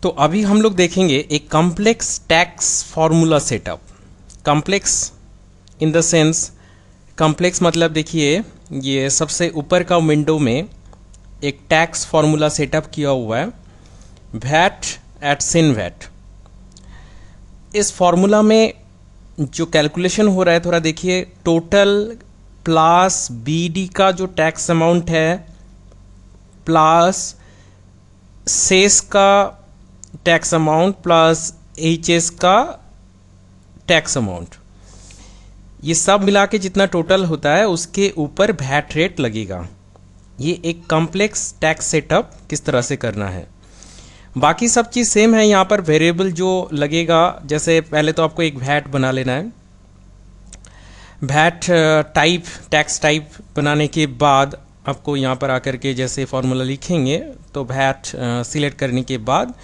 तो अभी हम लोग देखेंगे एक complex tax formula setup. Complex in the sense, complex मतलब देखिए ये सबसे ऊपर का विंडो में एक टैक्स फॉर्मूला सेटअप किया हुआ है, वैट एट सिन वैट। इस फॉर्मूला में जो कैलकुलेशन हो रहा है थोड़ा देखिए, टोटल प्लस बीडी का जो टैक्स अमाउंट है प्लस सेस का टैक्स अमाउंट प्लस एचएस का टैक्स अमाउंट, ये सब मिला के जितना टोटल होता है उसके ऊपर वैट रेट लगेगा। ये एक कॉम्प्लेक्स टैक्स सेटअप किस तरह से करना है। बाकी सब चीज़ सेम है। यहाँ पर वेरिएबल जो लगेगा, जैसे पहले तो आपको एक वैट बना लेना है। वैट टाइप, टैक्स टाइप बनाने के बाद आपको यहाँ पर आकर के जैसे फॉर्मूला लिखेंगे तो वैट सिलेक्ट करने के बाद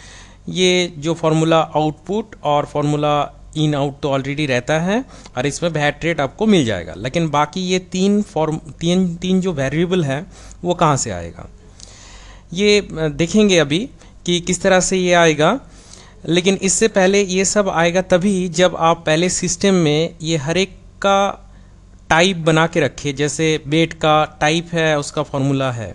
ये जो फॉर्मूला आउटपुट और फॉर्मूला इन आउट तो ऑलरेडी रहता है और इसमें वैट रेट आपको मिल जाएगा। लेकिन बाकी ये तीन जो वेरिएबल है वो कहाँ से आएगा, ये देखेंगे अभी कि किस तरह से ये आएगा। लेकिन इससे पहले ये सब आएगा तभी जब आप पहले सिस्टम में ये हर एक का टाइप बना के रखे। जैसे वेट का टाइप है उसका फॉर्मूला है,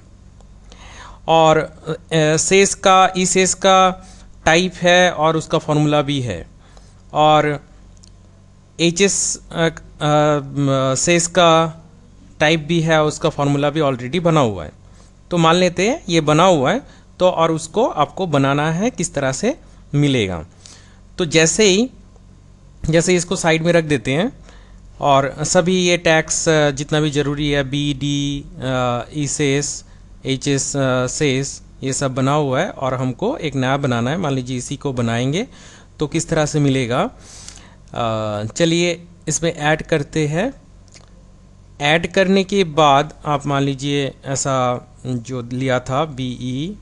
और सेस का, ई सेस का टाइप है और उसका फॉर्मूला भी है, और एच एस सेस का टाइप भी है, उसका फॉर्मूला भी ऑलरेडी बना हुआ है। तो मान लेते हैं ये बना हुआ है तो, और उसको आपको बनाना है किस तरह से मिलेगा। तो जैसे इसको साइड में रख देते हैं और सभी ये टैक्स जितना भी जरूरी है, B D E cess H S cess, ये सब बना हुआ है और हमको एक नया बनाना है। मान लीजिए इसी को बनाएंगे तो किस तरह से मिलेगा, चलिए इसमें ऐड करते हैं। ऐड करने के बाद आप मान लीजिए ऐसा जो लिया था B E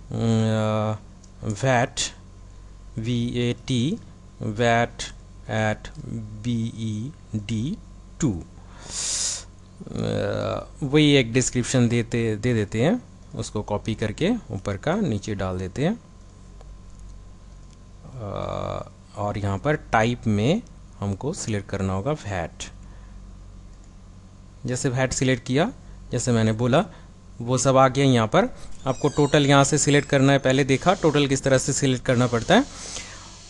VAT VAT VAT at BED2, वही एक डिस्क्रिप्शन दे देते हैं, उसको कॉपी करके ऊपर का नीचे डाल देते हैं। और यहाँ पर टाइप में हमको सिलेक्ट करना होगा वैट। जैसे वैट सिलेक्ट किया, जैसे मैंने बोला वो सब आ गया। यहाँ पर आपको टोटल यहाँ से सिलेक्ट करना है। पहले देखा टोटल किस तरह से सिलेक्ट करना पड़ता है।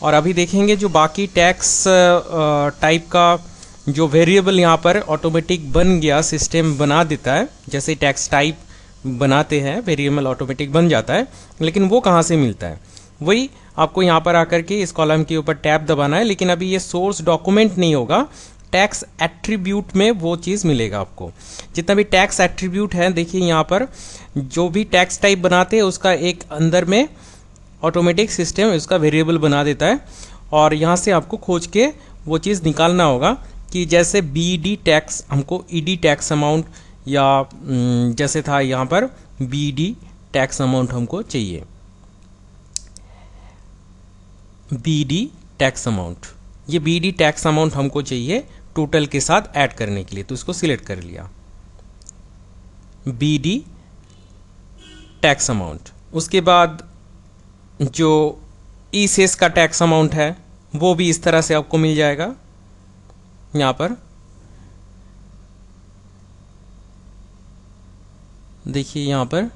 और अभी देखेंगे जो बाकी टैक्स टाइप का जो वेरिएबल यहाँ पर ऑटोमेटिक बन गया, सिस्टम बना देता है। जैसे टैक्स टाइप बनाते हैं वेरिएबल ऑटोमेटिक बन जाता है, लेकिन वो कहाँ से मिलता है, वही आपको यहाँ पर आकर के इस कॉलम के ऊपर टैब दबाना है। लेकिन अभी ये सोर्स डॉक्यूमेंट नहीं होगा, टैक्स एट्रीब्यूट में वो चीज़ मिलेगा आपको। जितना भी टैक्स एट्रीब्यूट है, देखिए यहाँ पर जो भी टैक्स टाइप बनाते हैं उसका एक अंदर में ऑटोमेटिक सिस्टम उसका वेरिएबल बना देता है, और यहाँ से आपको खोज के वो चीज़ निकालना होगा कि जैसे BD टैक्स, हमको ED टैक्स अमाउंट, या जैसे था यहाँ पर BD टैक्स अमाउंट हमको चाहिए, BD टैक्स अमाउंट, ये BD टैक्स अमाउंट हमको चाहिए टोटल के साथ ऐड करने के लिए। तो इसको सिलेक्ट कर लिया BD टैक्स अमाउंट। उसके बाद जो ई सेस का टैक्स अमाउंट है वो भी इस तरह से आपको मिल जाएगा। यहाँ पर देखिए, यहाँ पर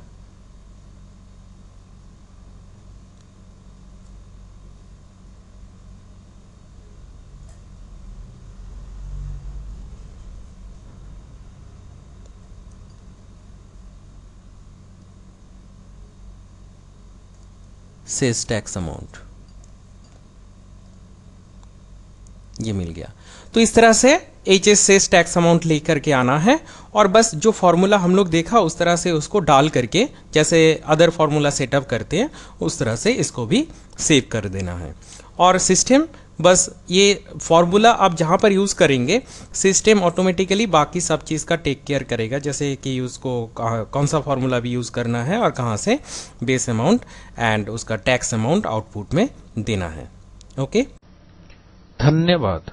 सेस टैक्स अमाउंट ये मिल गया। तो इस तरह से HS सेस टैक्स अमाउंट लेकर के आना है, और बस जो फॉर्मूला हम लोग देखा उस तरह से उसको डाल करके, जैसे अदर फॉर्मूला सेटअप करते हैं उस तरह से इसको भी सेव कर देना है। और सिस्टम बस ये फॉर्मूला आप जहाँ पर यूज़ करेंगे, सिस्टम ऑटोमेटिकली बाकी सब चीज़ का टेक केयर करेगा। जैसे कि उसको कौन सा फॉर्मूला भी यूज़ करना है और कहाँ से बेस अमाउंट एंड उसका टैक्स अमाउंट आउटपुट में देना है। ओके, धन्यवाद।